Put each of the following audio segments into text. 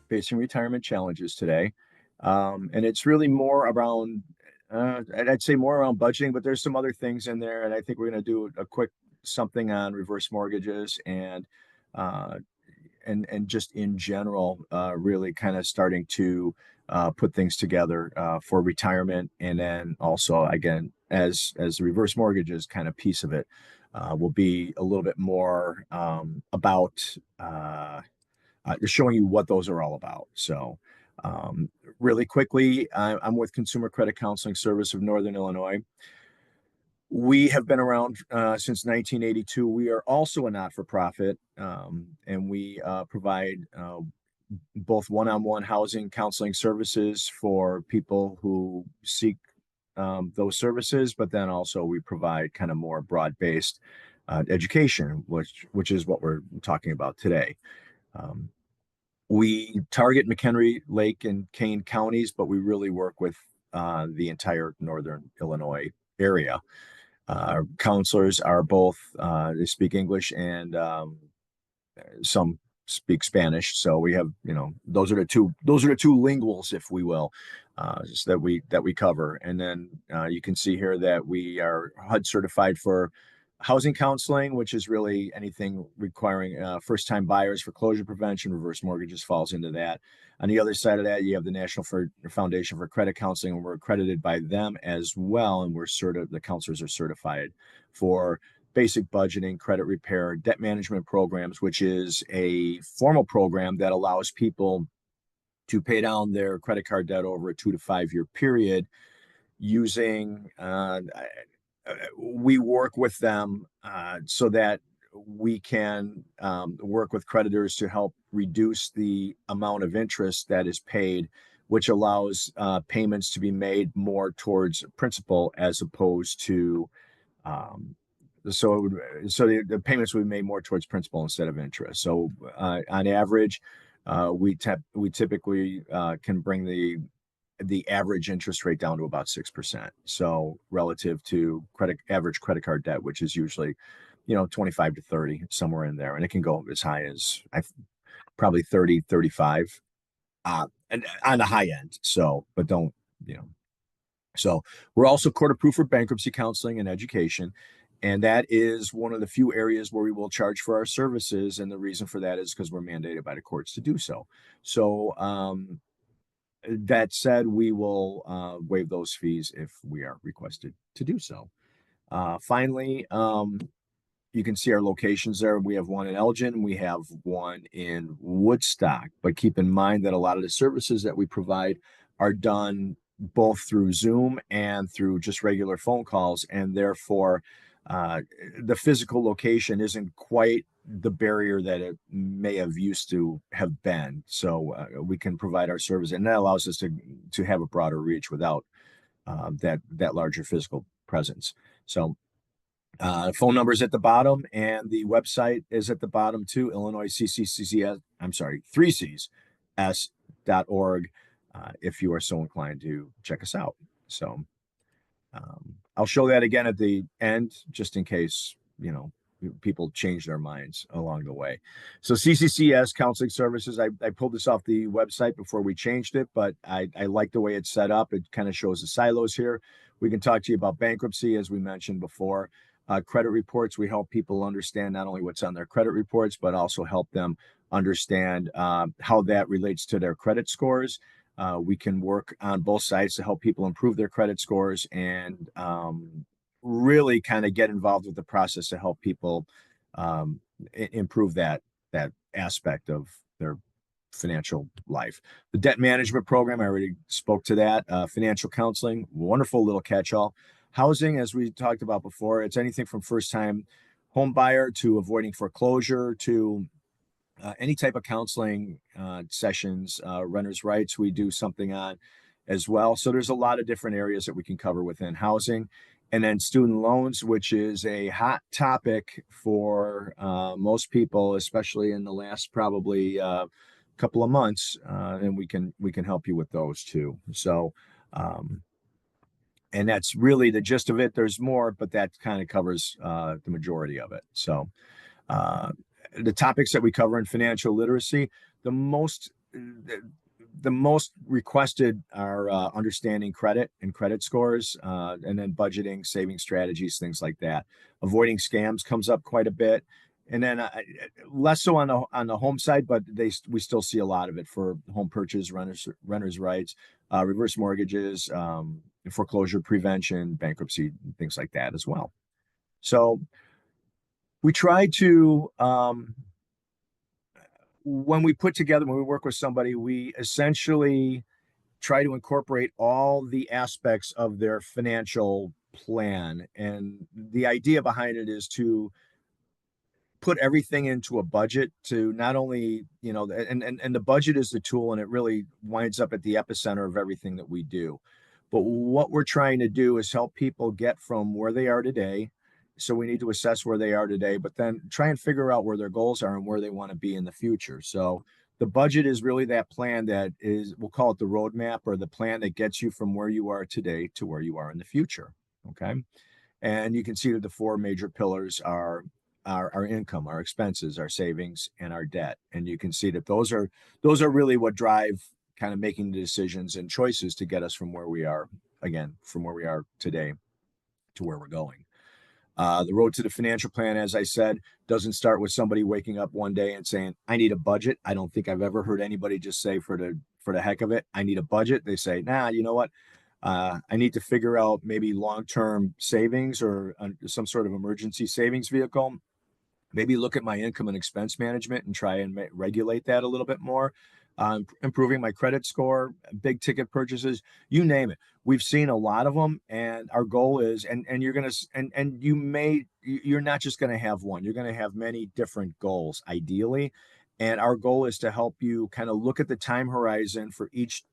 Facing retirement challenges today. And it's really more around, I'd say more around budgeting, but there's some other things in there. And I think we're going to do a quick something on reverse mortgages uh, and just in general, really kind of starting to put things together for retirement. And then also, again, as the reverse mortgages kind of piece of it, will be a little bit more about showing you what those are all about. So, really quickly, I'm with Consumer Credit Counseling Service of Northern Illinois. We have been around since 1982. We are also a not-for-profit, and we provide both one-on-one housing counseling services for people who seek those services, but then also we provide kind of more broad-based education, which is what we're talking about today. Um, we target McHenry, Lake, and Kane counties, but we really work with the entire Northern Illinois area. Our counselors are both, they speak English and some speak Spanish. So we have, those are the two linguals, if we will, that we cover. And then you can see here that we are HUD certified for housing counseling, which is really anything requiring first-time buyers. Foreclosure prevention, reverse mortgages falls into that. On the other side of that, you have the National Foundation for Credit Counseling, and we're accredited by them as well. And the counselors are certified for basic budgeting, credit repair, debt management programs, which is a formal program that allows people to pay down their credit card debt over a 2 to 5 year period using we work with them so that we can work with creditors to help reduce the amount of interest that is paid, which allows payments to be made more towards principal as opposed to the payments would be made more towards principal instead of interest. So on average, we typically can bring the average interest rate down to about 6%. So relative to average credit card debt, which is usually, 25 to 30, somewhere in there. And it can go as high as probably 30, 35 and on the high end. So, but don't, so we're also court approved for bankruptcy counseling and education. And that is one of the few areas where we will charge for our services. And the reason for that is because we're mandated by the courts to do so. So, that said, we will waive those fees if we are requested to do so. Finally, you can see our locations there. We have one in Elgin, we have one in Woodstock, but keep in mind that a lot of the services that we provide are done both through Zoom and through just regular phone calls, and therefore the physical location isn't quite the barrier that it may have used to have been. So we can provide our service, and that allows us to have a broader reach without that larger physical presence. So phone number is at the bottom, and the website is at the bottom too. Illinois CCCS. I'm sorry, 3Cs s.org. If you are so inclined to check us out. So I'll show that again at the end, just in case people change their minds along the way. So CCCS Counseling Services, I pulled this off the website before we changed it, but I like the way it's set up. It kind of shows the silos here. We can talk to you about bankruptcy, as we mentioned before. Credit reports, we help people understand not only what's on their credit reports, but also help them understand how that relates to their credit scores. We can work on both sides to help people improve their credit scores and really kind of get involved with the process to help people improve that aspect of their financial life. The debt management program, I already spoke to that. Financial counseling, wonderful little catch-all. Housing, as we talked about before, it's anything from first-time home buyer to avoiding foreclosure to any type of counseling sessions, renters' rights, we do something on as well. So there's a lot of different areas that we can cover within housing. And then student loans, which is a hot topic for most people, especially in the last probably couple of months, and we can help you with those too. So, um, and that's really the gist of it. There's more, but that kind of covers the majority of it. So, uh, the topics that we cover in financial literacy, the most the most requested are understanding credit and credit scores, and then budgeting, saving strategies, things like that. Avoiding scams comes up quite a bit, and then less so on the home side, but we still see a lot of it for home purchase, renters rights, reverse mortgages, foreclosure prevention, bankruptcy, things like that as well. So we try to when we work with somebody, we essentially try to incorporate all the aspects of their financial plan. And the idea behind it is to put everything into a budget to not only, and the budget is the tool, and it really winds up at the epicenter of everything that we do. But what we're trying to do is help people get from where they are today. So we need to assess where they are today, but then try and figure out where their goals are and where they want to be in the future. So the budget is really that plan that is, we'll call it the roadmap, or the plan that gets you from where you are today to where you are in the future. Okay. And you can see that the four major pillars are our income, our expenses, our savings, and our debt. And you can see that those are really what drive kind of making the decisions and choices to get us from where we are, again, from where we are today to where we're going. The road to the financial plan, as I said, doesn't start with somebody waking up one day and saying, I need a budget. I don't think I've ever heard anybody just say for the heck of it, I need a budget. They say, nah, you know what? I need to figure out maybe long-term savings or some sort of emergency savings vehicle. Maybe look at my income and expense management and try and regulate that a little bit more. Improving my credit score, big ticket purchases, you name it. We've seen a lot of them, and our goal is, and you're gonna, and you're not just gonna have one. You're gonna have many different goals, ideally, and our goal is to help you kind of look at the time horizon for each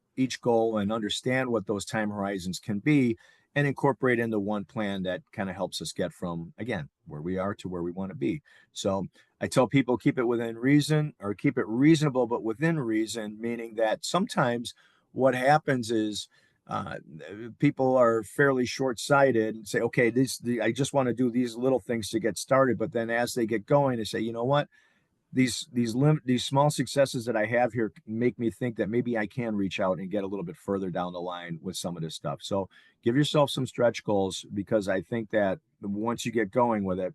goal and understand what those time horizons can be, and incorporate into one plan that kind of helps us get from, again, where we are to where we want to be. So I tell people, keep it within reason, or keep it reasonable, but within reason, meaning that sometimes what happens is people are fairly short-sighted and say, okay, I just want to do these little things to get started. But then as they get going, they say, you know what? These small successes that I have here make me think that maybe I can reach out and get a little bit further down the line with some of this stuff. So give yourself some stretch goals, because I think that once you get going with it,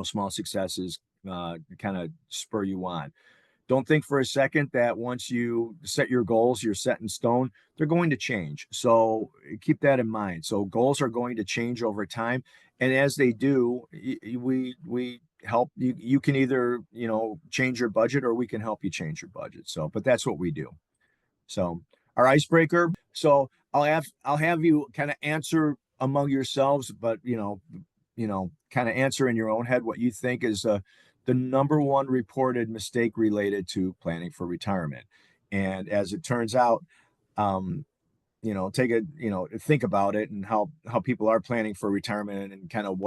small successes kind of spur you on. Don't think for a second that once you set your goals, you're set in stone. They're going to change. So keep that in mind. So goals are going to change over time. And as they do, we help you. You can either, change your budget, or we can help you change your budget. So, but that's what we do. So our icebreaker. So I'll have you kind of answer among yourselves, but kind of answer in your own head what you think is the number one reported mistake related to planning for retirement. And as it turns out, think about it, and how people are planning for retirement, and kind of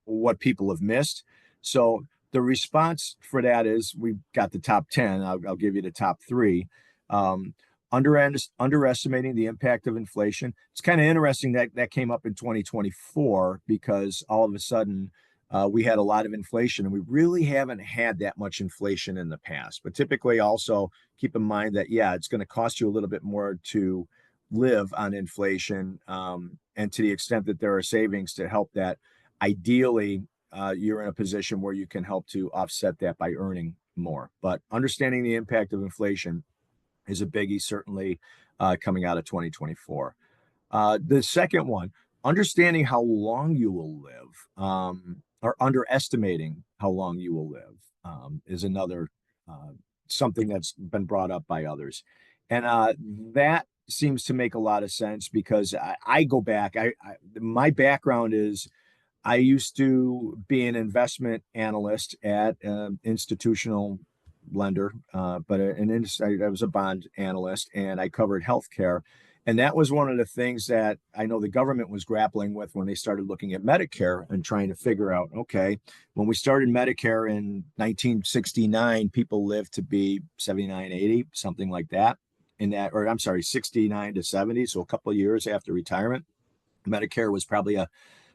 what people have missed. So the response for that is, we've got the top 10. I'll give you the top three. Um, Underestimating the impact of inflation. It's kind of interesting that that came up in 2024, because all of a sudden we had a lot of inflation, and we really haven't had that much inflation in the past. But typically, also keep in mind that, yeah, it's going to cost you a little bit more to live on inflation, and to the extent that there are savings to help that, ideally, you're in a position where you can help to offset that by earning more. But understanding the impact of inflation is a biggie, certainly, coming out of 2024. The second one, understanding how long you will live, or underestimating how long you will live, is another something that's been brought up by others. And that seems to make a lot of sense, because I go back. My background is I used to be an investment analyst at an institutional lender, I was a bond analyst and I covered healthcare. And that was one of the things that I know the government was grappling with when they started looking at Medicare and trying to figure out, okay, when we started Medicare in 1969, people lived to be 79, 80, something like that. Or I'm sorry, 69 to 70. So a couple of years after retirement, Medicare was probably a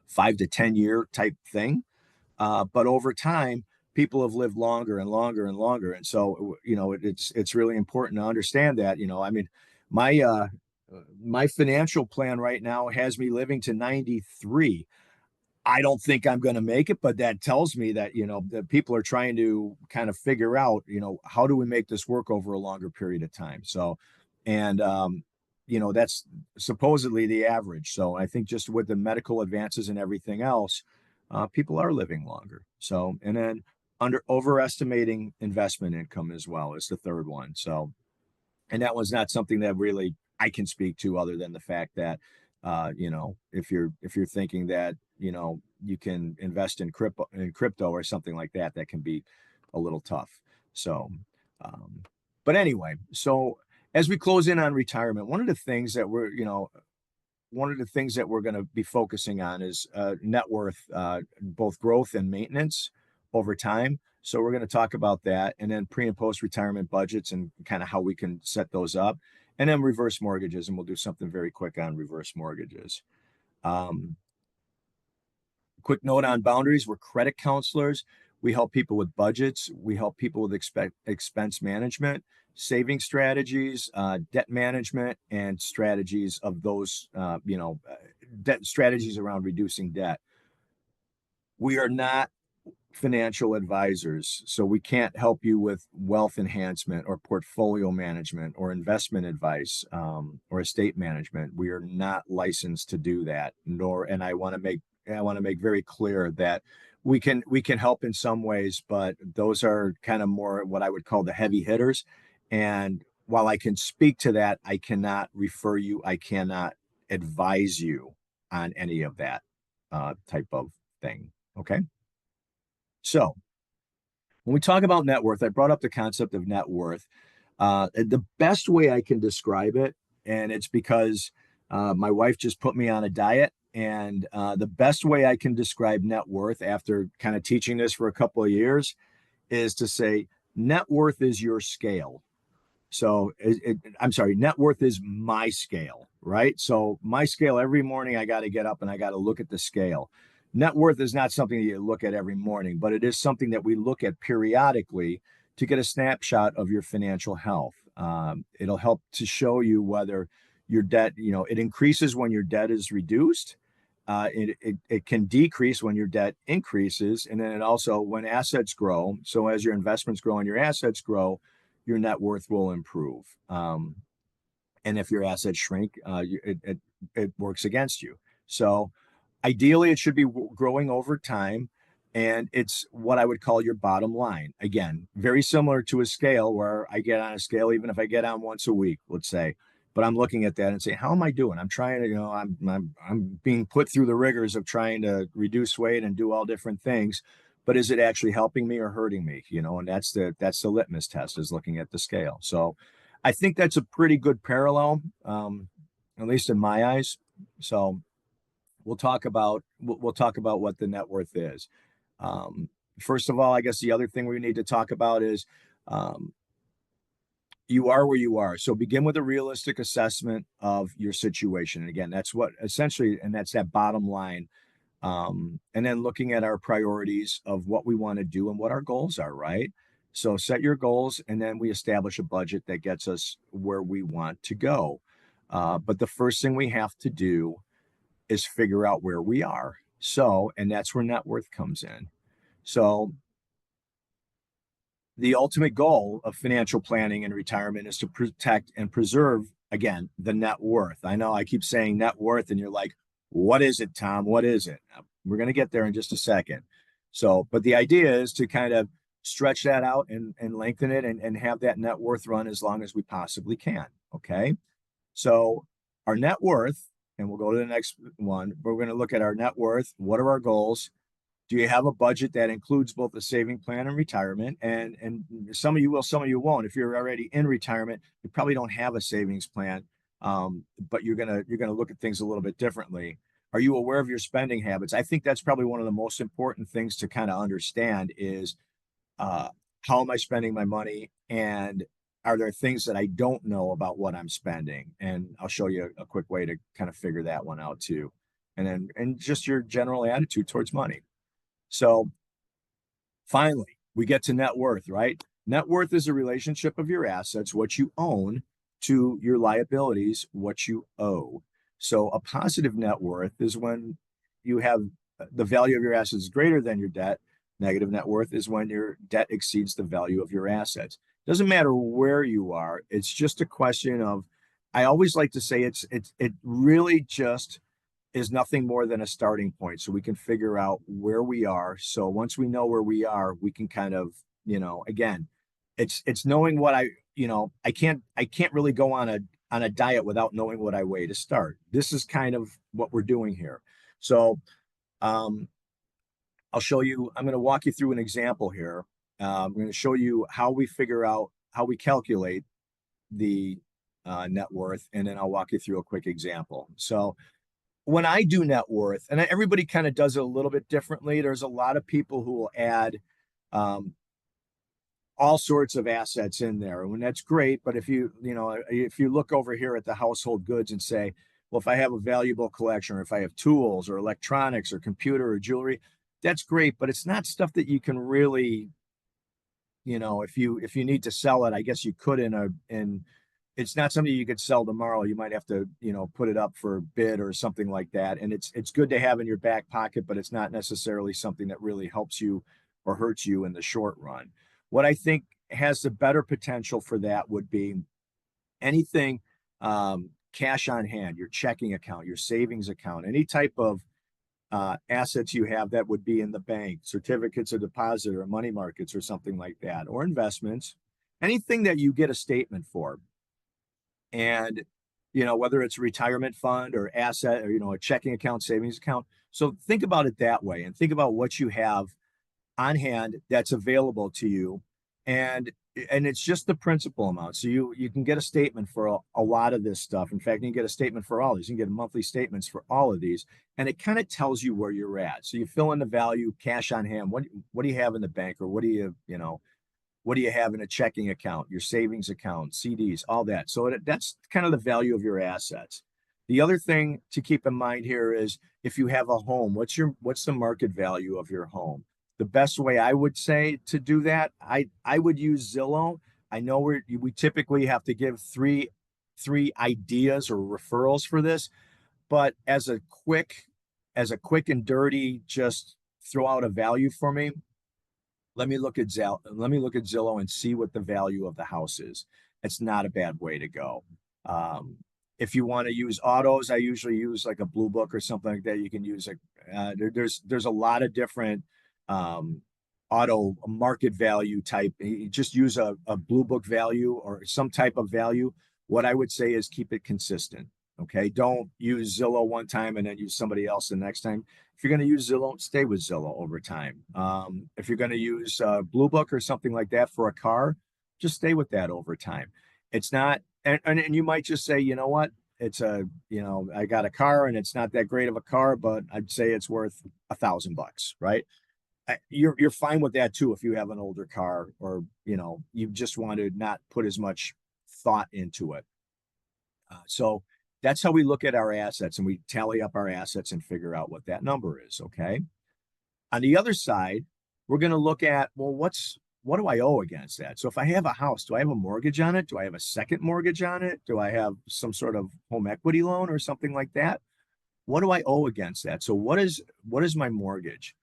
5 to 10 year type thing. But over time, people have lived longer and longer and longer. And so, it's really important to understand that, I mean, my, uh, my financial plan right now has me living to 93. I don't think I'm going to make it, but that tells me that, that people are trying to kind of figure out, how do we make this work over a longer period of time? So, and, that's supposedly the average. So I think just with the medical advances and everything else, people are living longer. So, and then overestimating investment income as well is the third one. So, and that was not something that really I can speak to other than the fact that if you're thinking that you can invest in crypto or something like that, that can be a little tough. So, but anyway, so as we close in on retirement, one of the things that we're going to be focusing on is net worth, both growth and maintenance over time. So we're going to talk about that, and then pre and post retirement budgets and kind of how we can set those up, and then reverse mortgages. And we'll do something very quick on reverse mortgages. Um, Quick note on boundaries: we're credit counselors. We help people with budgets. We help people with expense management, saving strategies, debt management, and strategies of those, debt strategies around reducing debt. We are not financial advisors, so we can't help you with wealth enhancement or portfolio management or investment advice, or estate management. We are not licensed to do that. And I want to make very clear that we can help in some ways, but those are kind of more what I would call the heavy hitters. And while I can speak to that, I cannot refer you. I cannot advise you on any of that type of thing. Okay. So when we talk about net worth, I brought up the concept of net worth. The best way I can describe it, and it's because my wife just put me on a diet, and the best way I can describe net worth after kind of teaching this for a couple of years is to say net worth is your scale. So I'm sorry, net worth is my scale, right? So my scale, every morning I got to get up and I got to look at the scale. Net worth is not something that you look at every morning, but it is something that we look at periodically to get a snapshot of your financial health. It'll help to show you whether your debt, it increases when your debt is reduced. It can decrease when your debt increases. And then it also, when assets grow, so as your investments grow and your assets grow, your net worth will improve. And if your assets shrink, it works against you. So ideally, it should be growing over time. And it's what I would call your bottom line. Again, very similar to a scale where I get on a scale, even if I get on once a week, let's say, but I'm looking at that and say, how am I doing? I'm trying to, I'm being put through the rigors of trying to reduce weight and do all different things, but is it actually helping me or hurting me? And that's the litmus test, is looking at the scale. So I think that's a pretty good parallel, at least in my eyes. So we'll talk about what the net worth is. First of all, I guess the other thing we need to talk about is, you are where you are. So begin with a realistic assessment of your situation. And again, that's what essentially, and that's that bottom line. And then looking at our priorities of what we want to do and what our goals are, right? So set your goals, and then we establish a budget that gets us where we want to go. But the first thing we have to do is figure out where we are. So, and that's where net worth comes in. So the ultimate goal of financial planning and retirement is to protect and preserve, again, the net worth. I know I keep saying net worth, and you're like, what is it, Tom? What is it? We're going to get there in just a second. So, but the idea is to kind of stretch that out and lengthen it, and have that net worth run as long as we possibly can. Okay. So our net worth and we'll go to the next one. We're going to look at our net worth. What are our goals? Do you have a budget that includes both a saving plan and retirement? And some of you will, some of you won't. If you're already in retirement, you probably don't have a savings plan, but you're gonna look at things a little bit differently. Are you aware of your spending habits? I think that's probably one of the most important things to kind of understand is uh, how am I spending my money, and are there things that I don't know about what I'm spending? And I'll show you a quick way to kind of figure that one out too. And just your general attitude towards money. So finally, we get to net worth, right? Net worth is a relationship of your assets, what you own, to your liabilities, what you owe. So a positive net worth is when you have the value of your assets greater than your debt. Negative net worth is when your debt exceeds the value of your assets. Doesn't matter where you are. It's just a question of, I always like to say it really just is nothing more than a starting point so we can figure out where we are. So once we know where we are, we can kind of, again, it's knowing what I can't really go on a diet without knowing what I weigh to start. This is kind of what we're doing here. So um I'll show you, I'm going to walk you through an example here. I'm going to show you how we figure out how we calculate the net worth, and then I'll walk you through a quick example. So when I do net worth, and everybody kind of does it a little bit differently. There's a lot of people who will add um, all sorts of assets in there, and that's great. But if you look over here at the household goods and say, well, if I have a valuable collection, or if I have tools or electronics or computer or jewelry, that's great. But it's not stuff that you can really, if you need to sell it, I guess you could in it's not something you could sell tomorrow. You might have to, put it up for bid or something like that. And it's good to have in your back pocket, but it's not necessarily something that really helps you or hurts you in the short run. What I think has the better potential for that would be anything cash on hand, your checking account, your savings account, any type of assets you have that would be in the bank, certificates of deposit or money markets or something like that, or investments, anything that you get a statement for. And whether it's a retirement fund or asset, or a checking account, savings account. So think about it that way, and think about what you have on hand that's available to you, and it's just the principal amount. So you can get a statement for a lot of this stuff. In fact, you can get a statement for all these. You can get monthly statements for all of these, and it kind of tells you where you're at. So you fill in the value, cash on hand, what do you have in the bank, or what do you have in a checking account, your savings account, CDs, all that. So that's kind of the value of your assets. The other thing to keep in mind here is, if you have a home, what's the market value of your home? The best way I would say to do that, I would use Zillow. I know we typically have to give three ideas or referrals for this, but as a quick and dirty, just throw out a value for me. Let me look at Zillow and see what the value of the house is. It's not a bad way to go. Um, if you want to use autos, I usually use like a Blue Book or something like that. You can use there's a lot of different um, auto market value type. You just use a Blue Book value or some type of value. What I would say is keep it consistent. Okay, don't use Zillow one time and then use somebody else the next time. If you're going to use Zillow, stay with Zillow over time. If you're going to use Blue Book or something like that for a car, just stay with that over time. It's not, and you might just say, you know what, I got a car and it's not that great of a car, but I'd say it's worth $1,000, right? You're fine with that too if you have an older car, or you just want to not put as much thought into it. So that's how we look at our assets, and we tally up our assets and figure out what that number is. Okay. On the other side, we're going to look at, well, what do I owe against that? So if I have a house, do I have a mortgage on it? Do I have a second mortgage on it? Do I have some sort of home equity loan or something like that? What do I owe against that? So what is my mortgage?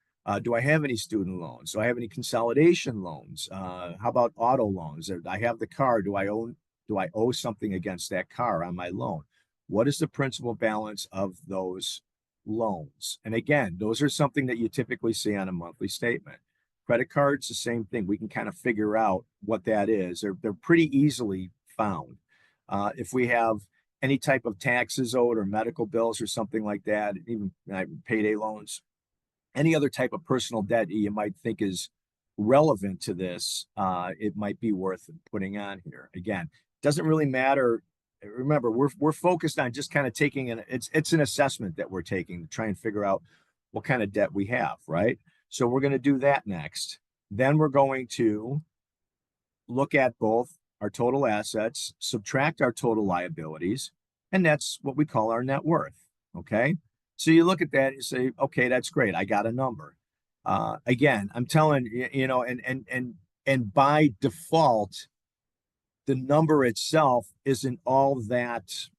Do I have any student loans? Do I have any consolidation loans? How about auto loans? I have the car. Do I owe something against that car on my loan? What is the principal balance of those loans? And again, those are something that you typically see on a monthly statement. Credit cards, the same thing. We can kind of figure out what that is. They're pretty easily found. If we have any type of taxes owed or medical bills or something like that, even payday loans, any other type of personal debt you might think is relevant to this, it might be worth putting on here. Again, doesn't really matter. Remember, we're focused on just kind of taking it's an assessment that we're taking to try and figure out what kind of debt we have, right? So we're going to do that next. Then we're going to look at both our total assets, subtract our total liabilities, and that's what we call our net worth. Okay. So you look at that and you say, okay, that's great. I got a number. Again, I'm telling you, and by default, the number itself isn't all that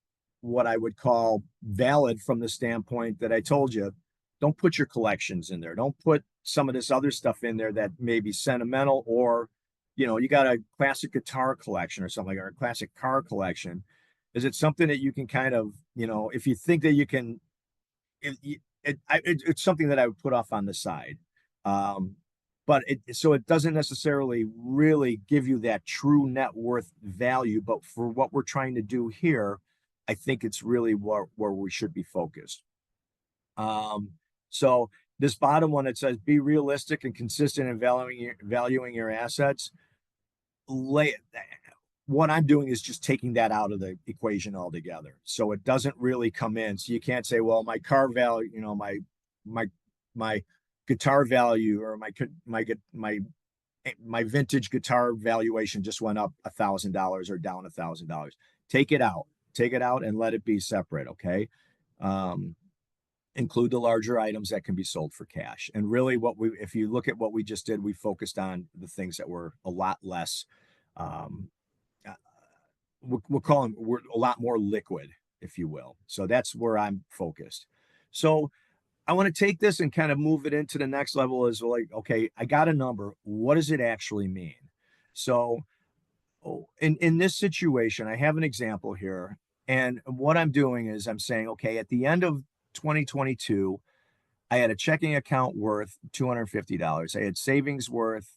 what I would call valid from the standpoint that I told you. Don't put your collections in there. Don't put some of this other stuff in there that may be sentimental, or you got a classic guitar collection or something, or a classic car collection. Is it something that you can kind of, if you think that you can, it's something that I would put off on the side. But it doesn't necessarily really give you that true net worth value. But for what we're trying to do here, I think it's really where we should be focused. So this bottom one, it says be realistic and consistent in valuing your assets. What I'm doing is just taking that out of the equation altogether. So it doesn't really come in. So you can't say, well, my car value, my guitar value, or my vintage guitar valuation just went up $1,000 or down $1,000. Take it out and let it be separate. Okay. Include the larger items that can be sold for cash. And really if you look at what we just did, we focused on the things that were a lot less, we're a lot more liquid, if you will. So that's where I'm focused. So I want to take this and kind of move it into the next level, is like, okay, I got a number. What does it actually mean? So in this situation, I have an example here. And what I'm doing is I'm saying, okay, at the end of 2022, I had a checking account worth $250. I had savings worth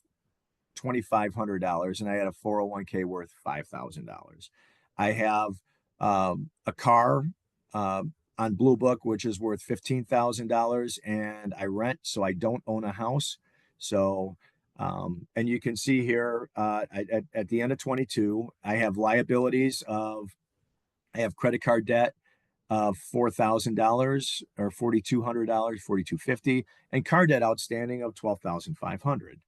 $2,500, and I had a 401k worth $5,000. I have a car on Blue Book, which is worth $15,000, and I rent, so I don't own a house. So, and you can see here at the end of 22, I have liabilities I have credit card debt of $4,000 or $4,200, $4,250, and car debt outstanding of $12,500.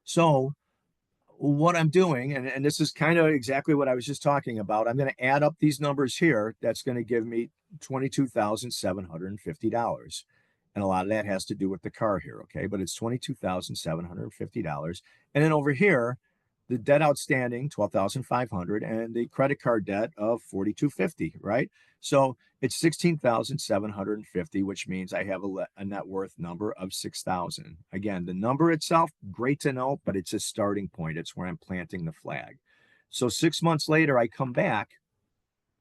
So what I'm doing, and this is kind of exactly what I was just talking about, I'm going to add up these numbers here. That's going to give me $22,750. And a lot of that has to do with the car here, okay? But it's $22,750. And then over here, the debt outstanding, $12,500, and the credit card debt of $4,250, right? So it's $16,750, which means I have a net worth number of $6,000. Again, the number itself, great to know, but it's a starting point. It's where I'm planting the flag. So 6 months later, I come back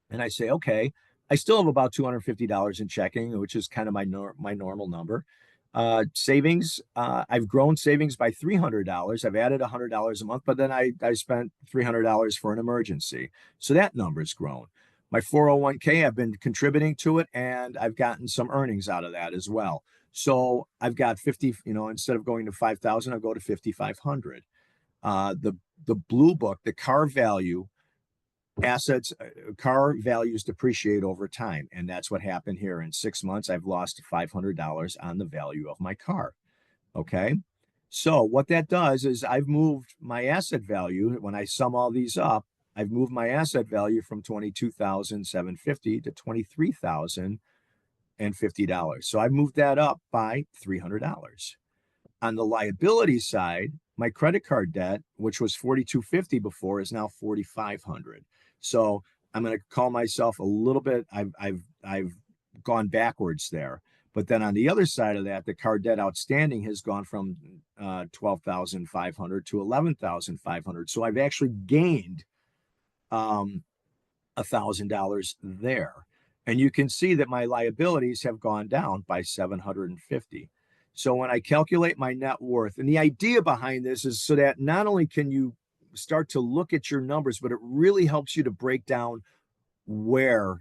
and I say, okay, I still have about $250 in checking, which is kind of my normal number. Savings, I've grown savings by $300. I've added $100 a month, but then I spent $300 for an emergency. So that number's grown. My 401k, I've been contributing to it, and I've gotten some earnings out of that as well. So I've got 50, instead of going to 5,000, I'll go to 5,500. The Blue Book, the car value, assets, car values depreciate over time. And that's what happened here. In 6 months, I've lost $500 on the value of my car. Okay. So what that does is I've moved my asset value. When I sum all these up, I've moved my asset value from $22,750 to $23,050. So I moved that up by $300. On the liability side, my credit card debt, which was $4,250 before, is now $4,500. So I'm going to call myself a little bit, I've gone backwards there. But then on the other side of that, the card debt outstanding has gone from $12,500 to $11,500. So I've actually gained $1,000 there. And you can see that my liabilities have gone down by $750. So when I calculate my net worth, and the idea behind this is so that not only can you start to look at your numbers, but it really helps you to break down where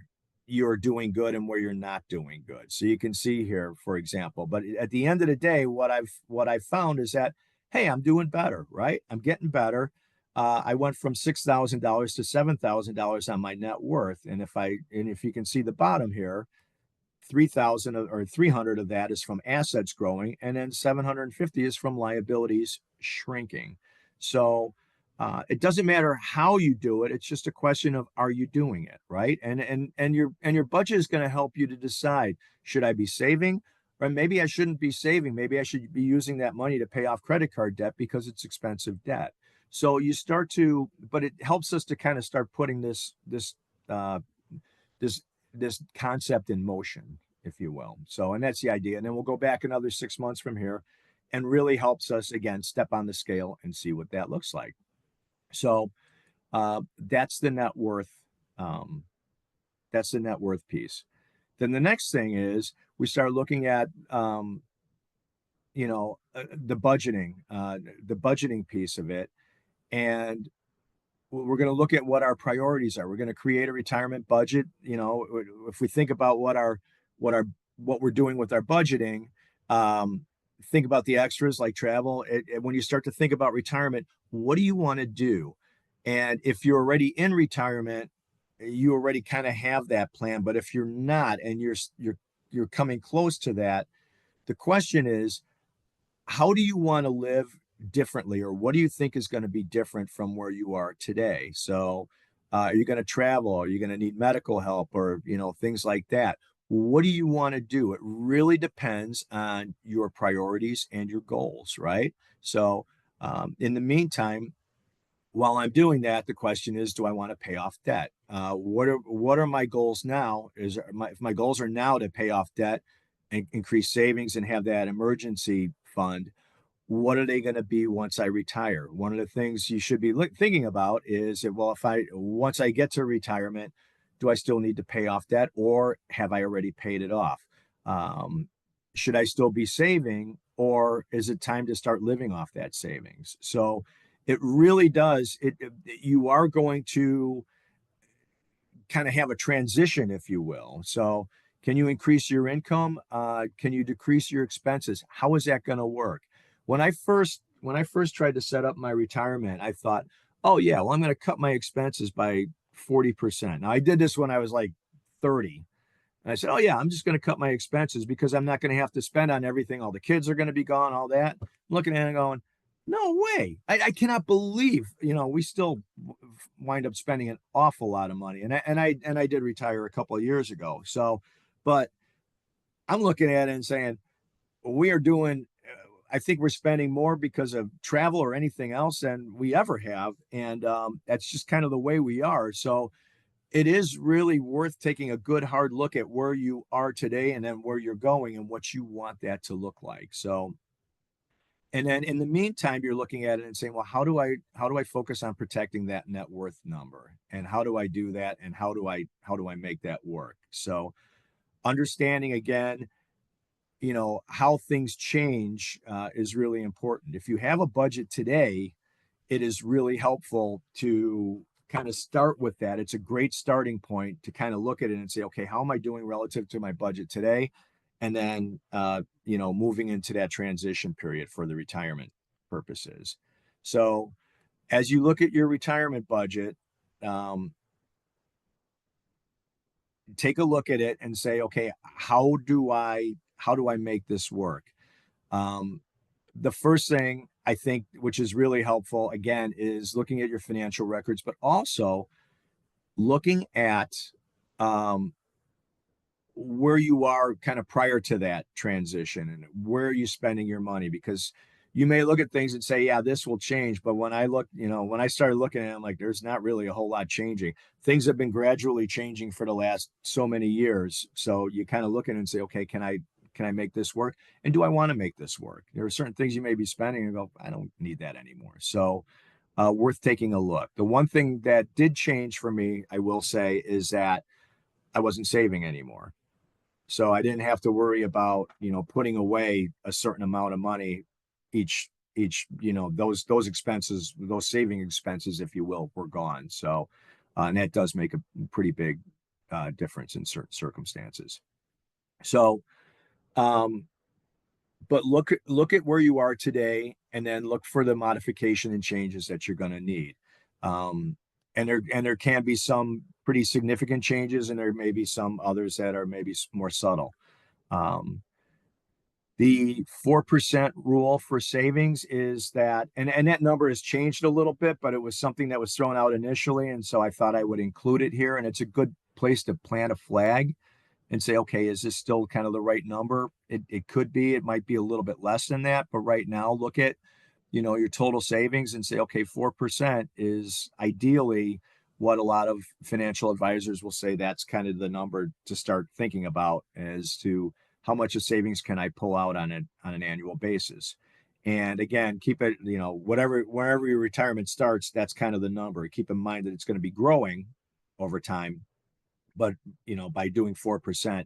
you're doing good and where you're not doing good. So you can see here, for example. But at the end of the day, what I've found is that, hey, I'm doing better, right? I'm getting better. I went from $6,000 to $7,000 on my net worth, and if you can see the bottom here, 3,000 or 300 of that is from assets growing, and then 750 is from liabilities shrinking. So it doesn't matter how you do it. It's just a question of, are you doing it right? And your budget is going to help you to decide, should I be saving, or maybe I shouldn't be saving. Maybe I should be using that money to pay off credit card debt because it's expensive debt. So you start to, but it helps us to kind of start putting uh, this this concept in motion, if you will. So, and that's the idea. And then we'll go back another 6 months from here, and really helps us again step on the scale and see what that looks like. So that's the net worth. Um, that's the net worth piece. Then the next thing is we start looking at the budgeting piece of it, and we're going to look at what our priorities are. We're going to create a retirement budget. If we think about what our what we're doing with our budgeting, um, think about the extras like travel. When you start to think about retirement, what do you want to do? And if you're already in retirement, you already kind of have that plan. But if you're not, and you're coming close to that, the question is, how do you want to live differently, or what do you think is going to be different from where you are today? So are you going to travel? Are you going to need medical help, or things like that? What do you want to do? It really depends on your priorities and your goals, right? So in the meantime, while I'm doing that, the question is, do I want to pay off debt? What are my goals now? If my goals are now to pay off debt and increase savings and have that emergency fund, what are they going to be once I retire? One of the things you should be thinking about is, well, if once I get to retirement, do I still need to pay off debt, or have I already paid it off? Should I still be saving, or is it time to start living off that savings? So it really does. You are going to kind of have a transition, if you will. So can you increase your income? Can you decrease your expenses? How is that going to work? When I first tried to set up my retirement, I thought, oh yeah, well, I'm going to cut my expenses by 40%. Now I did this when I was like 30. And I said, oh yeah, I'm just going to cut my expenses because I'm not going to have to spend on everything. All the kids are going to be gone, all that. I'm looking at it and going, no way. I cannot believe, we still wind up spending an awful lot of money. And I did retire a couple of years ago. So, but I'm looking at it and saying, we are doing, I think we're spending more because of travel or anything else than we ever have. And that's just kind of the way we are. So it is really worth taking a good hard look at where you are today, and then where you're going and what you want that to look like. So, and then in the meantime, you're looking at it and saying, well, how do I focus on protecting that net worth number? And how do I do that? And how do I make that work? So understanding again, how things change is really important. If you have a budget today, it is really helpful to kind of start with that. It's a great starting point to kind of look at it and say, okay, how am I doing relative to my budget today? And then, moving into that transition period for the retirement purposes. So as you look at your retirement budget, um, take a look at it and say, okay, how do I make this work? Um, the first thing I think, which is really helpful, again, is looking at your financial records, but also looking at um, where you are kind of prior to that transition, and where are you spending your money? Because you may look at things and say, yeah, this will change. But when I started looking at it, I'm like, there's not really a whole lot changing. Things have been gradually changing for the last so many years. So you kind of look at it and say, okay, can I make this work? And do I want to make this work? There are certain things you may be spending and go, I don't need that anymore. So worth taking a look. The one thing that did change for me, I will say, is that I wasn't saving anymore. So I didn't have to worry about, putting away a certain amount of money each, those expenses, those saving expenses, if you will, were gone. So, and that does make a pretty big difference in certain circumstances. So, um, but look at where you are today, and then look for the modification and changes that you're going to need. Um, and there can be some pretty significant changes, and there may be some others that are maybe more subtle. Um, the 4% rule for savings is that, and that number has changed a little bit, but it was something that was thrown out initially, and so I thought I would include it here. And it's a good place to plant a flag and say, okay, is this still kind of the right number? It could be, it might be a little bit less than that, but right now look at, your total savings and say, okay, 4% is ideally what a lot of financial advisors will say that's kind of the number to start thinking about, as to how much of savings can I pull out on an annual basis. And again, keep it, wherever your retirement starts, that's kind of the number. Keep in mind that it's going to be growing over time, but by doing 4%,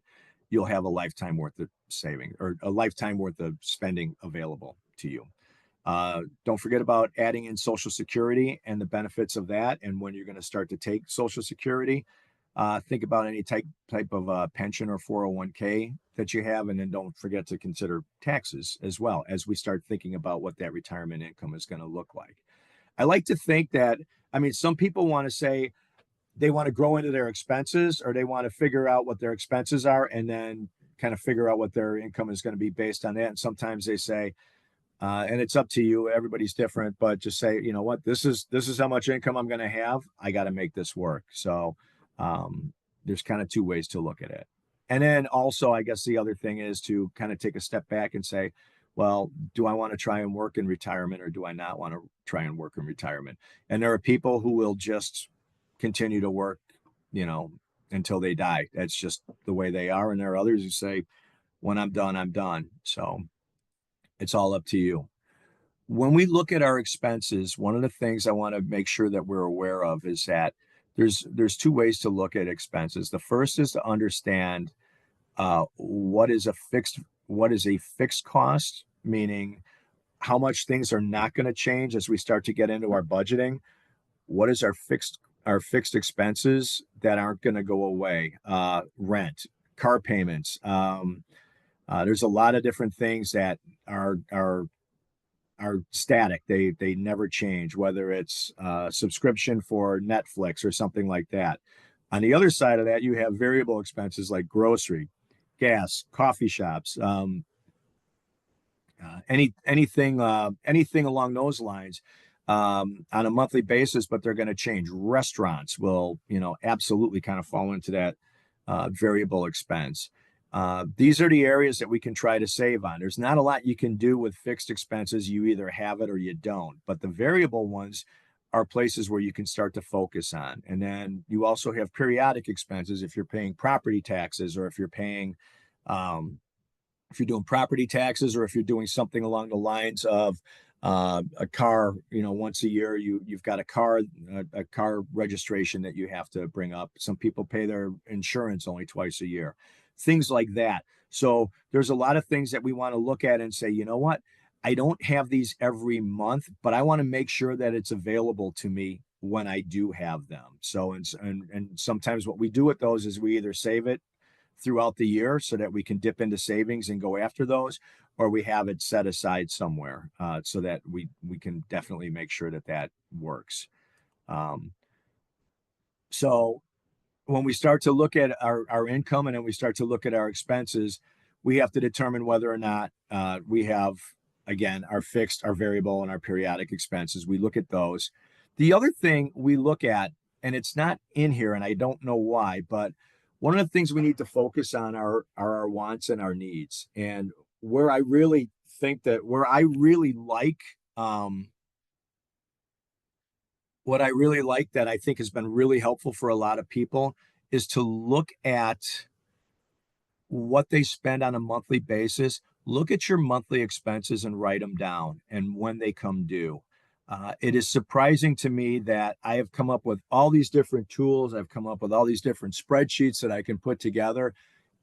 you'll have a lifetime worth of saving, or a lifetime worth of spending available to you. Don't forget about adding in Social Security and the benefits of that. And when you're going to start to take Social Security, think about any type of pension or 401k that you have. And then don't forget to consider taxes as well, as we start thinking about what that retirement income is going to look like. I like to think that, some people want to say they want to grow into their expenses, or they want to figure out what their expenses are and then kind of figure out what their income is going to be based on that. And sometimes they say, and it's up to you, everybody's different, but just say, you know what, this is how much income I'm going to have. I got to make this work. So there's kind of two ways to look at it. And then also, I guess the other thing is to kind of take a step back and say, well, do I want to try and work in retirement, or do I not want to try and work in retirement? And there are people who will just continue to work, until they die. That's just the way they are. And there are others who say, when I'm done, I'm done. So it's all up to you. When we look at our expenses, one of the things I want to make sure that we're aware of is that there's two ways to look at expenses. The first is to understand what is a fixed cost, meaning how much things are not going to change as we start to get into our budgeting. What is our fixed expenses that aren't going to go away? Rent, car payments. There's a lot of different things that are static. They never change, whether it's subscription for Netflix or something like that. On the other side of that, you have variable expenses like grocery, gas, coffee shops, anything along those lines, on a monthly basis, but they're going to change. Restaurants will, absolutely kind of fall into that variable expense. These are the areas that we can try to save on. There's not a lot you can do with fixed expenses. You either have it or you don't. But the variable ones are places where you can start to focus on. And then you also have periodic expenses if you're paying property taxes, or if you're paying, if you're doing property taxes, or if you're doing something along the lines of a car, once a year, you've got a car registration that you have to bring up. Some people pay their insurance only twice a year, things like that. So there's a lot of things that we want to look at and say, you know what, I don't have these every month, but I want to make sure that it's available to me when I do have them. So, and sometimes what we do with those is we either save it throughout the year so that we can dip into savings and go after those, or we have it set aside somewhere so that we can definitely make sure that works. So when we start to look at our income, and then we start to look at our expenses, we have to determine whether or not we have, again, our fixed, our variable, and our periodic expenses. We look at those. The other thing we look at, and it's not in here, and I don't know why, but one of the things we need to focus on are our wants and our needs. And where I really think that, where I really like, what I really like that I think has been really helpful for a lot of people, is to look at what they spend on a monthly basis. Look at your monthly expenses and write them down, and when they come due. It is surprising to me that I have come up with all these different tools. I've come up with all these different spreadsheets that I can put together.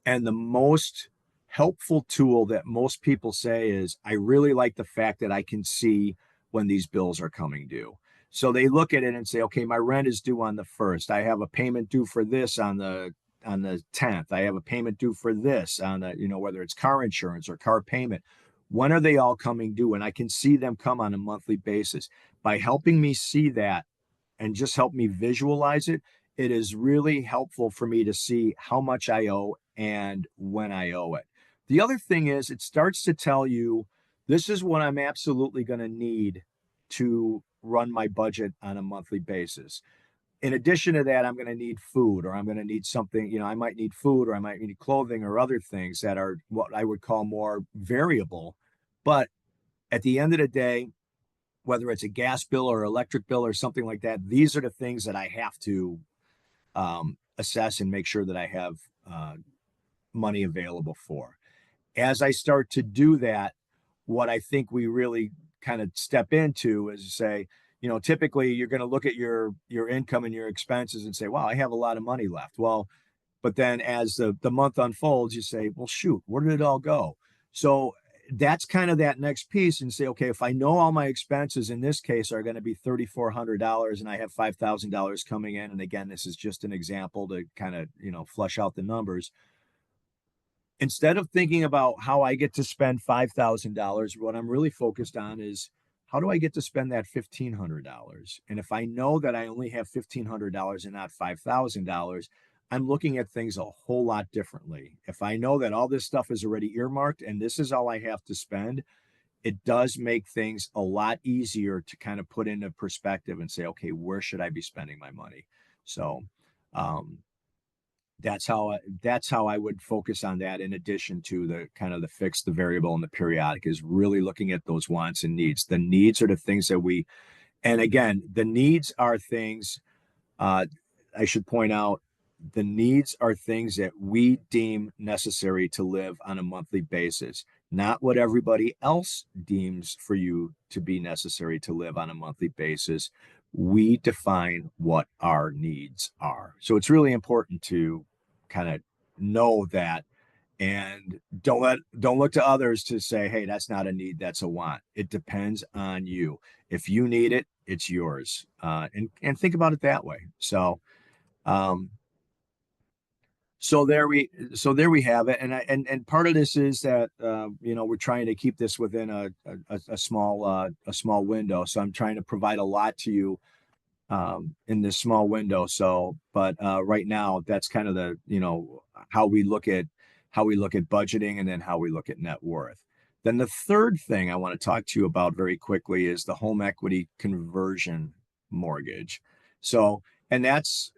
And the most helpful tool that most people say is, I really like the fact that I can see when these bills are coming due. So they look at it and say, okay, my rent is due on the 1st. I have a payment due for this on the the 10th. I have a payment due for this on the, whether it's car insurance or car payment. When are they all coming due? And I can see them come on a monthly basis. By helping me see that and just help me visualize it, it is really helpful for me to see how much I owe and when I owe it. The other thing is it starts to tell you, this is what I'm absolutely going to need to run my budget on a monthly basis. In addition to that, I'm going to need food, or I'm going to need something, I might need food, or I might need clothing or other things that are what I would call more variable. But at the end of the day, whether it's a gas bill or electric bill or something like that, these are the things that I have to assess and make sure that I have money available for. As I start to do that, what I think we really kind of step into is say, typically you're going to look at your income and your expenses and say, wow, I have a lot of money left. Well, but then as the month unfolds, you say, well, shoot, where did it all go? So that's kind of that next piece, and say, okay, if I know all my expenses in this case are going to be $3,400 and I have $5,000 coming in, and again, this is just an example to kind of, flush out the numbers. Instead of thinking about how I get to spend $5,000, what I'm really focused on is, how do I get to spend that $1,500? And if I know that I only have $1,500 and not $5,000, I'm looking at things a whole lot differently. If I know that all this stuff is already earmarked and this is all I have to spend, it does make things a lot easier to kind of put into perspective and say, okay, where should I be spending my money? So that's how I would focus on that, in addition to the kind of the fixed, the variable, and the periodic, is really looking at those wants and needs. The needs are the things that and again, the needs are things, I should point out, the needs are things that we deem necessary to live on a monthly basis, not what everybody else deems for you to be necessary to live on a monthly basis. We define what our needs are. So it's really important to kind of know that, and don't look to others to say, hey, that's not a need, that's a want. It depends on you. If you need it, it's yours. And think about it that way. So there we have it. And part of this is that we're trying to keep this within a small window. So I'm trying to provide a lot to you in this small window. So, but right now, that's kind of the how we look at budgeting, and then how we look at net worth. Then the third thing I want to talk to you about very quickly is the home equity conversion mortgage. So, and that's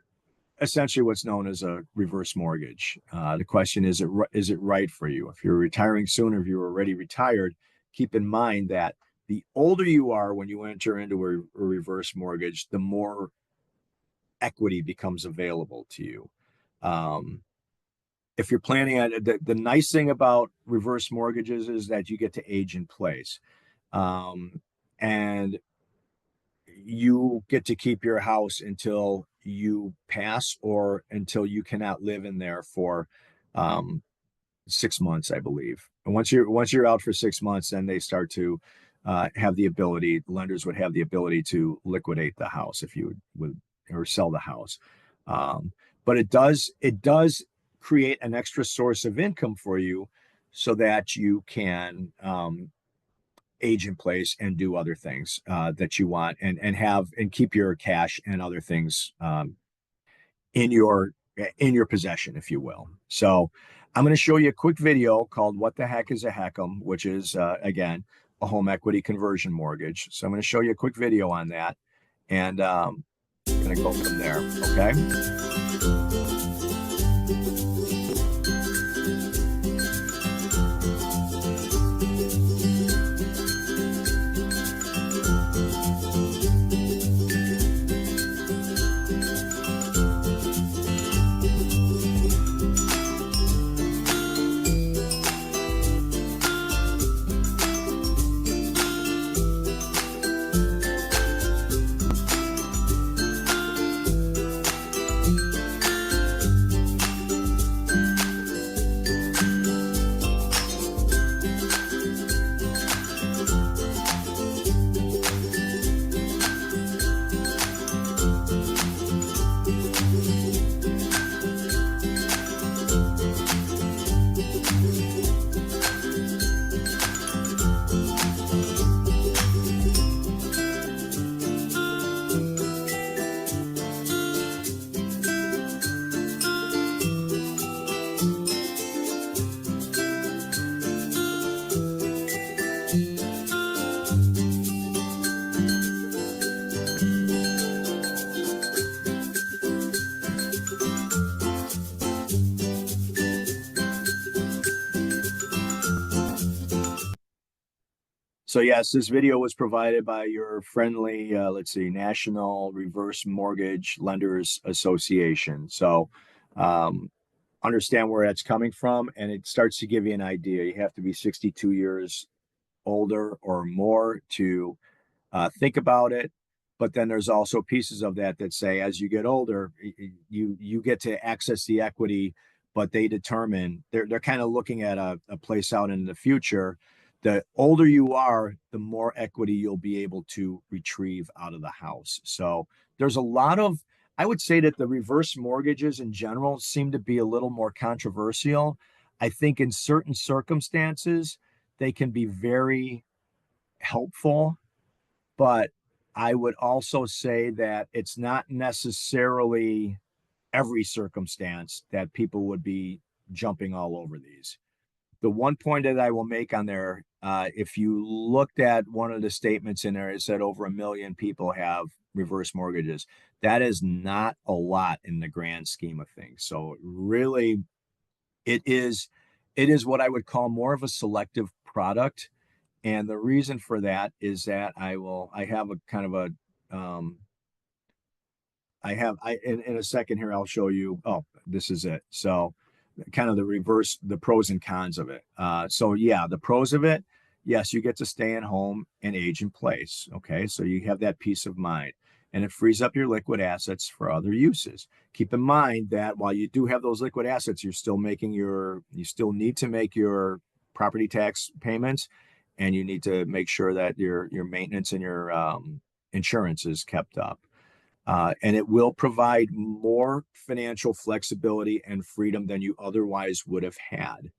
essentially what's known as a reverse mortgage. The question is it right for you? If you're retiring soon, or if you're already retired, keep in mind that the older you are when you enter into a reverse mortgage, the more equity becomes available to you. If you're planning on the nice thing about reverse mortgages is that you get to age in place, and you get to keep your house until you pass, or until you cannot live in there for 6 months, I believe. And once you're out for 6 months, then they start to have the ability, lenders would have the ability to liquidate the house if you would or sell the house. But it does create an extra source of income for you, so that you can age in place and do other things that you want, and keep your cash and other things in your possession, if you will. So I'm going to show you a quick video called "What the Heck is a HECM," which is again a home equity conversion mortgage. So I'm going to show you a quick video on that, and I'm going to go from there. Okay. So yes, this video was provided by your friendly, let's see, National Reverse Mortgage Lenders Association. So um, understand where that's coming from, and it starts to give you an idea. You have to be 62 years older or more to think about it. But then there's also pieces of that that say as you get older, you get to access the equity, but they determine they're kind of looking at a place out in the future. The older you are, the more equity you'll be able to retrieve out of the house. So there's a lot of, I would say that the reverse mortgages in general seem to be a little more controversial. I think in certain circumstances, they can be very helpful, but I would also say that it's not necessarily every circumstance that people would be jumping all over these. The one point that I will make on there, if you looked at one of the statements in there, it said over 1 million people have reverse mortgages. That is not a lot in the grand scheme of things. So really, it is it is what I would call more of a selective product, and the reason for that is that I have a kind of a in a second here I'll show you. Oh, this is it. So kind of the reverse, the pros and cons of it. So yeah, the pros of it, yes, you get to stay at home and age in place. Okay, so you have that peace of mind, and it frees up your liquid assets for other uses. Keep in mind that while you do have those liquid assets, you still need to make your property tax payments, and you need to make sure that your maintenance and your insurance is kept up. And it will provide more financial flexibility and freedom than you otherwise would have had.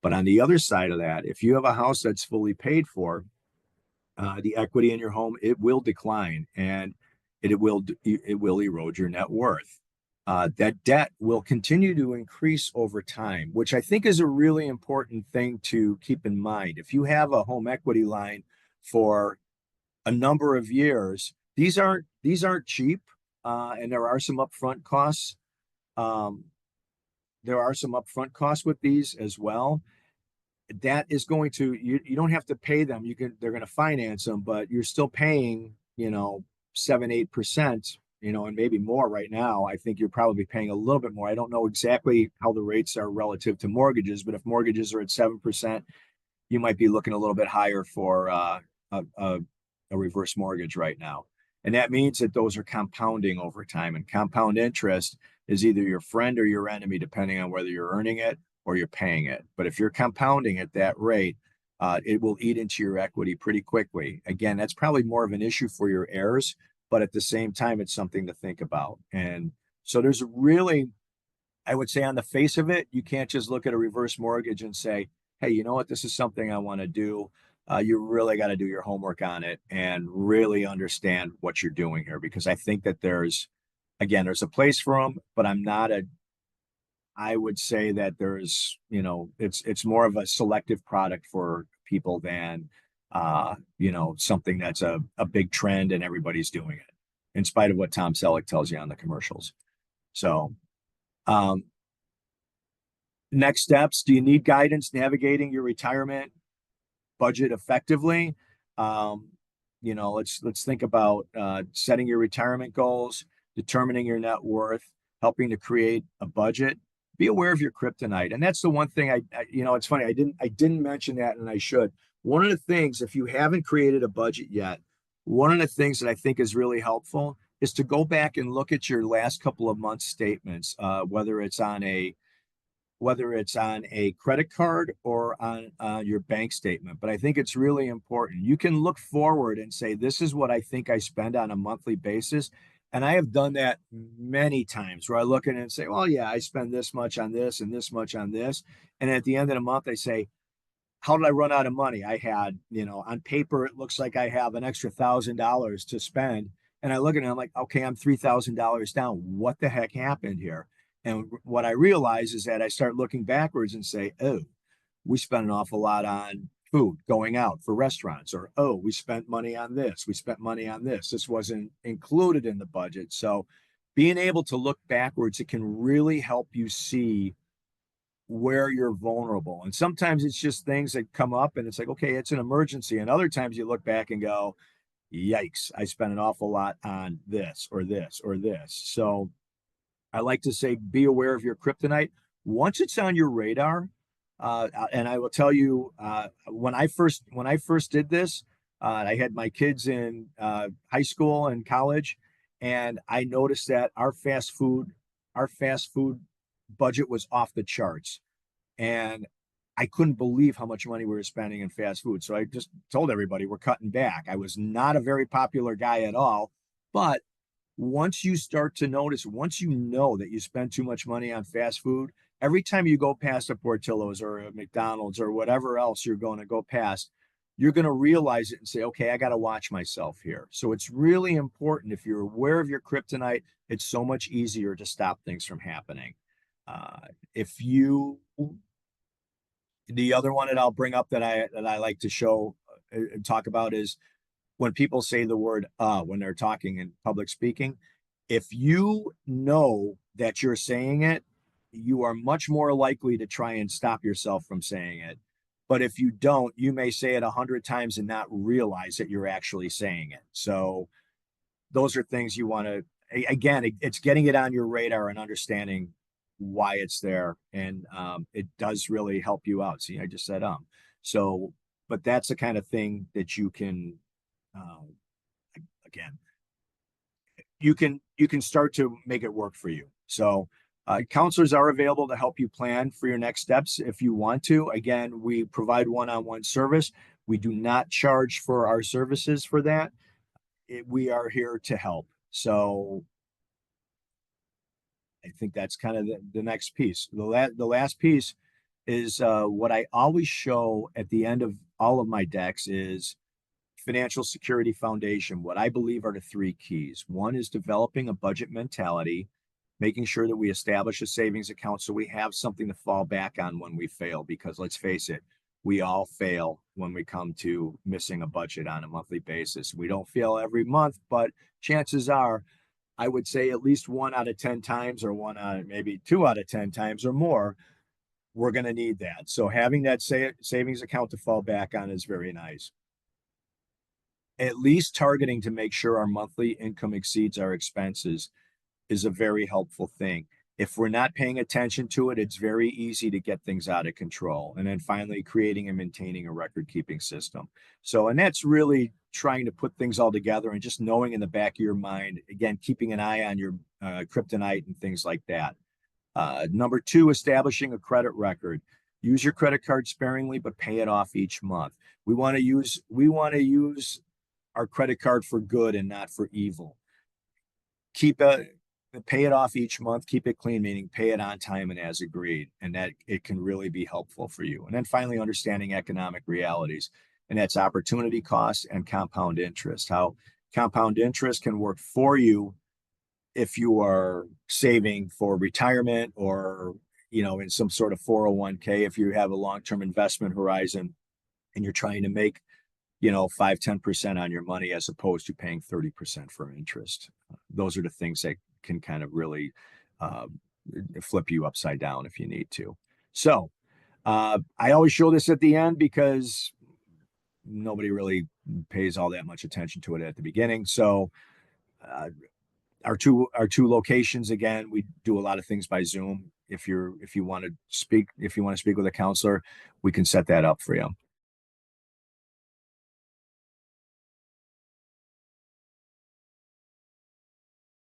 But on the other side of that, if you have a house that's fully paid for, the equity in your home, it will decline, and it will erode your net worth. That debt will continue to increase over time, which I think is a really important thing to keep in mind. If you have a home equity line for a number of years, these aren't cheap, and there are some upfront costs. Um, there are some upfront costs with these as well. That is going to you don't have to pay them. They're going to finance them, but you're still paying 7-8%, and maybe more right now. I think you're probably paying a little bit more. I don't know exactly how the rates are relative to mortgages, but if mortgages are at 7%, you might be looking a little bit higher for a, a, a reverse mortgage right now. And that means that those are compounding over time. And compound interest is either your friend or your enemy, depending on whether you're earning it or you're paying it. But if you're compounding at that rate, it will eat into your equity pretty quickly. Again, that's probably more of an issue for your heirs, but at the same time, it's something to think about. And so there's really, I would say on the face of it, you can't just look at a reverse mortgage and say, hey, you know what, this is something I want to do. You really got to do your homework on it and really understand what you're doing here, because I think that there's a place for them, but I would say that it's more of a selective product for people than, something that's a big trend and everybody's doing it, in spite of what Tom Selleck tells you on the commercials. So, um, next steps, do you need guidance navigating your retirement budget effectively? Um, let's think about setting your retirement goals, determining your net worth, helping to create a budget. Be aware of your kryptonite, and that's the one thing it's funny, I didn't mention that, and I should. One of the things, if you haven't created a budget yet, one of the things that I think is really helpful is to go back and look at your last couple of months statements, whether it's on a credit card or on your bank statement. But I think it's really important. You can look forward and say, this is what I think I spend on a monthly basis. And I have done that many times where I look at it and say, well, yeah, I spend this much on this and this much on this. And at the end of the month, I say, how did I run out of money? I had, on paper, it looks like I have an extra $1,000 to spend. And I look at it and I'm like, okay, I'm $3,000 down. What the heck happened here? And what I realize is that I start looking backwards and say, oh, we spent an awful lot on food going out for restaurants, or, oh, we spent money on this. We spent money on this. This wasn't included in the budget. So being able to look backwards, it can really help you see where you're vulnerable. And sometimes it's just things that come up and it's like, okay, it's an emergency. And other times you look back and go, yikes, I spent an awful lot on this or this or this. So I like to say, be aware of your kryptonite. Once it's on your radar, and I will tell you, when I first did this, I had my kids in high school and college, and I noticed that our fast food budget was off the charts, and I couldn't believe how much money we were spending in fast food. So I just told everybody we're cutting back. I was not a very popular guy at all, but once you start to notice, once you know that you spend too much money on fast food, every time you go past a Portillo's or a McDonald's or whatever else you're going to go past, you're going to realize it and say, okay, I got to watch myself here. So it's really important. If you're aware of your kryptonite, it's so much easier to stop things from happening. If you, the other one that I'll bring up that I like to show and talk about is when people say the word when they're talking in public speaking. If you know that you're saying it, you are much more likely to try and stop yourself from saying it. But if you don't, you may say it 100 times and not realize that you're actually saying it. So those are things you want to, again, it's getting it on your radar and understanding why it's there. And it does really help you out. See, I just said, so, but that's the kind of thing that you can, uh, again, you can start to make it work for you. So counselors are available to help you plan for your next steps if you want to. Again, we provide one-on-one service. We do not charge for our services for that. We are here to help. So I think that's kind of the next piece. The last piece is what I always show at the end of all of my decks is financial security foundation. What I believe are the three keys. One is developing a budget mentality, making sure that we establish a savings account so we have something to fall back on when we fail. Because let's face it, we all fail when we come to missing a budget on a monthly basis. We don't fail every month, but chances are, I would say at least 1 out of 10 times, or maybe 2 out of 10 times or more, we're going to need that. So having that savings account to fall back on is very nice. At least targeting to make sure our monthly income exceeds our expenses is a very helpful thing. If we're not paying attention to it, it's very easy to get things out of control. And then finally, creating and maintaining a record keeping system. So, and that's really trying to put things all together and just knowing in the back of your mind, again, keeping an eye on your kryptonite and things like that. Number two, establishing a credit record. Use your credit card sparingly, but pay it off each month. We want to use our credit card for good and not for evil. Pay it off each month, keep it clean, meaning pay it on time and as agreed. And that it can really be helpful for you. And then finally, understanding economic realities, and that's opportunity costs and compound interest. How compound interest can work for you if you are saving for retirement or, in some sort of 401k, if you have a long-term investment horizon and you're trying to make 5-10% on your money as opposed to paying 30% for interest. Those are the things that can kind of really flip you upside down if you need to. So I always show this at the end because nobody really pays all that much attention to it at the beginning. So our two locations, again, we do a lot of things by Zoom. If you want to speak with a counselor, we can set that up for you.